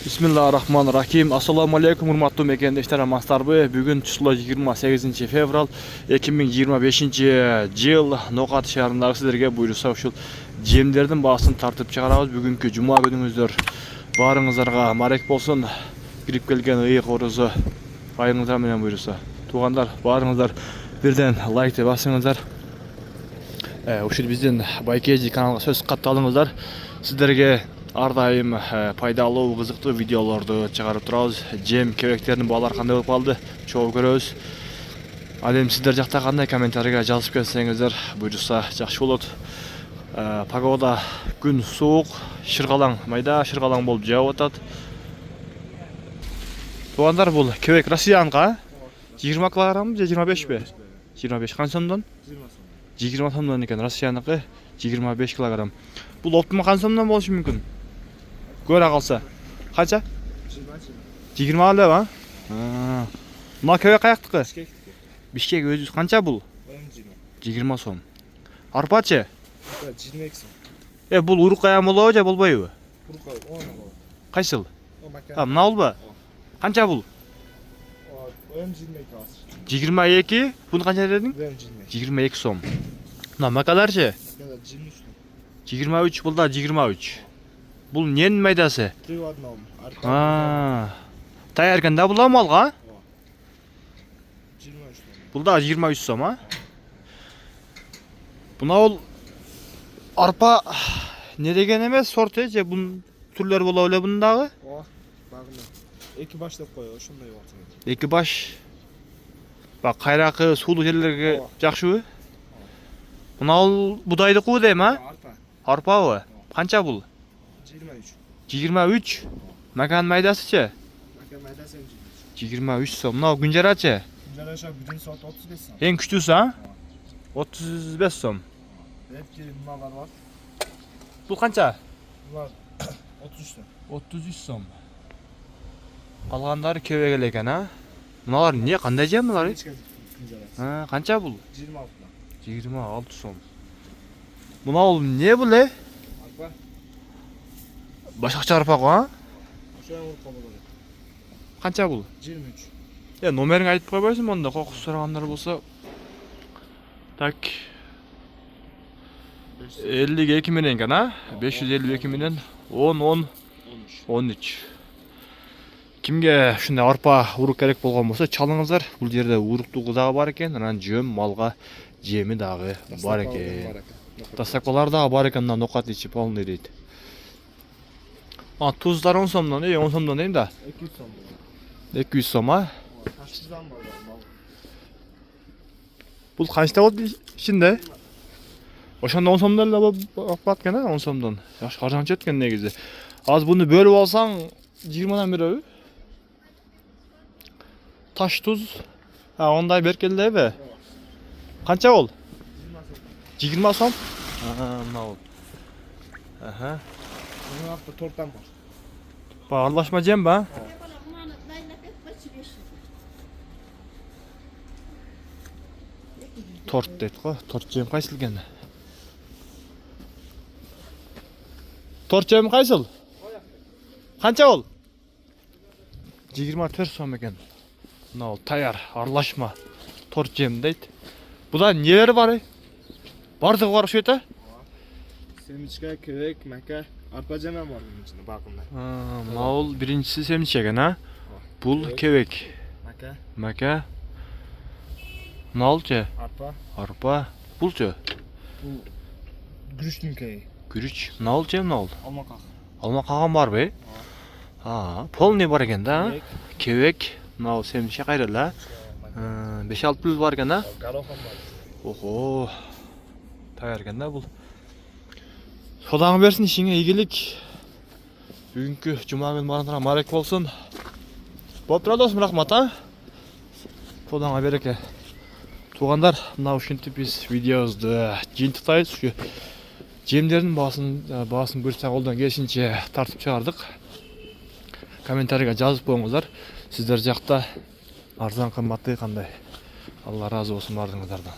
Bismillahirrahmanirrahim. Assalamu alaikum hurmatly mekendештер, амансыздарбы? Бүгүн число 28 февраль 2025 жыл Ноқат шаарындагы сиздерге буйруса ушул жемдердин баасын тартып чыгарабыз. Бүгүнкү жума күнүңүздөр баарыңыздарга марек болсун. Кирип келген ыйык орузу айыңыздар менен буйруса. Туугандар, баарыңыздар бирден лайкты басыңыздар. Ушул биздин Байкеji каналга сөз катталыңыздар. Сиздерге ар дайым пайдалуу, кызыктуу видеолорду чыгарып турабыз. Жем керектердин баалары кандай болуп калды, чогуу көрөбүз. Ал эми сиздер жакта кандай комментарийге жазып кетсеңиздер буйруса жакшы болот. Погода күн суук, шыргалаң, майда шыргалаң болуп жаап атат. Туугандар, бул кебек россиянга 20 килограмм же 25би? 25 канча сомдон? 20 сомдон экен, россияныкы 25 килограмм. Бул оптума канча сомдон болушу мүмкүн? Көре калса. Канча? 20 алып, а? Мына кебек каяктыкы? Бишкек өзүбүз канча бул? 20 сом. Арпачы? 22 сом. Бул урук аян болобу же болбойбу? Урук аян болот. Кайсыл? Мына болбу? Канча бул? 22. Буну канча дедиң? 22 сом. Мына макаларчы? 23, бул да 23. Бул ненин майдасы? Таяр экен да, бул малга? 23. Бул да 23 сом, а? Буна ол арпа не деген эмес, сорт же бун түрлөр болобу эле бундагы? Багына. Эки баш деп коё, ошондой болот. Эки баш. Бак кайракы суулуу жерлерге жакшыбы? Буна ол будайдыкы дейм, а? Арпабы? Канча бул? 23. 23. Макан майдасычы? Макан майдасы 23 сом. Мына күнжарачы? Күнжараша бүтүн сот 35 сом. Эң күчтүүсү, а? 35 сом. Ретки мыналар бар. Бул канча? Булар 33 сом. 33 сом. Калгандары кебек эле экен, а? Мыналар эмне, кандай жем мыналар? Күнжарасы. Канча бул? 26. 26 сом. Мына ол эмне бул, Арпа. Башакча арпа го, а? Ошо урукка болот. Канча бул? 23. Номериңи айтып койбойсуң монда, кокус сурагандар болсо. Так. 52 менен экен, а? 552 менен 13. Кимге ушундай арпа урук керек болгон болсо, чалыңыздар. Бул жерде уруктугу дагы бар экен, анан жөм малга жеми дагы бар экен. Тастакалар дагы бар экен, мына Ноқат ичи полный дейт. Туздар 10 сомдон, 10 сомдон дейм да. 200 сом. 200 сом, а? Таштырдан бар. Бул канчта болот ичинде? Ошондо 10 сомдон эле болуп калат экен, 10 сомдон. Жакшы каржанчы өткөн негизи. Азыр буну бөлүп алсаң 20дан береби? Таш туз. Ондай беркелдеби? Канча бол? 20 сом. Мына бол. Мына акта торттан бар. Аралашма жем ба? Торт дейт го. Торт жем кайсыл экен? Торт жем кайсыл? Канча бол? 24 сом экен. Мына бол таяр, аралашма торт жем дейт. Буда нелер бар? Бардыгы бар ошо эте? Семичка, кебек, мака, арпа жем бар bunun içinde bakımda. Мына бол биринчиси семче экен, а? Бул кебек. Мака. Мына болчу? Арпа. Булчу? Бул күрүчтүн кеги. Күрүч. Мына болчу, мына бол? Алма как. Алма каган барбы? Полный бар экен да? Кебек. Мына бол семче кайра эле. 5-6 плюс бар экен, а? Гарохан бар. Ого. Таяр экен да бул. Содаңы берсин, ишиңе ийгилик. Бүгүнкү жума күнү баарыңарга марек болсун. Болуп турат досум, рахмат, а? Содаңа береке. Туугандар, мына ушинтип биз видеобузду жыйынтыктайбыз. Ушу жемдердин баасын буюрса колдон келишинче тартып чыгардык. Комментарийге жазып коюңуздар. Сиздер жакта арзан кымбаты кандай? Алла ыраазы болсун баарыңыздардан.